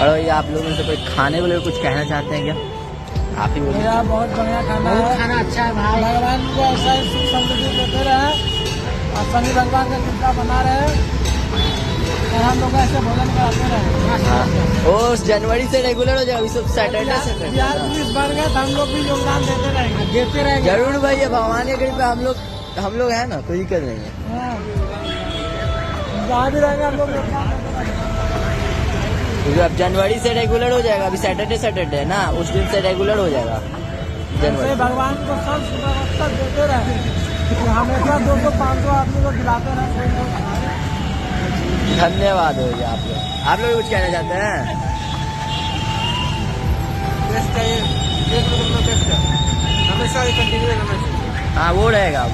और ये आप लोगों में से कोई खाने वाले कुछ कहना चाहते हैं क्या? आप ही बोलिए। मेरा बहुत बढ़िया खाना है, खाना अच्छा है भाई। भगवान को ऐसा ही सुख समृद्धि देते रहे और शनि भगवान का कृपा बना रहे और हम लोग ऐसे भोजन कराते रहे। ओ जनवरी से रेगुलर हो जाएगा, अभी सब सैटरडे से बिहार पुलिस बन गए तो हम लोग भी योगदान देते रहेंगे। जरूर भाई, ये भगवान के कृपा हम लोग है ना तो ही कर रहे हैं। जहाँ भी रहेंगे हम लोग योगदान देते रहेंगे। क्योंकि अब जनवरी से रेगुलर हो जाएगा, अभी सैटरडे है ना, उस दिन से रेगुलर हो जाएगा जनवरी। भगवान को सब सुव्यवस्था देते रहे, हमेशा 200-500 आदमी को दिलाते रहे। धन्यवाद हो गया आप लोग कुछ कहना चाहते हैं? हमेशा कंटिन्यू करना चाहिए। हाँ वो रहेगा।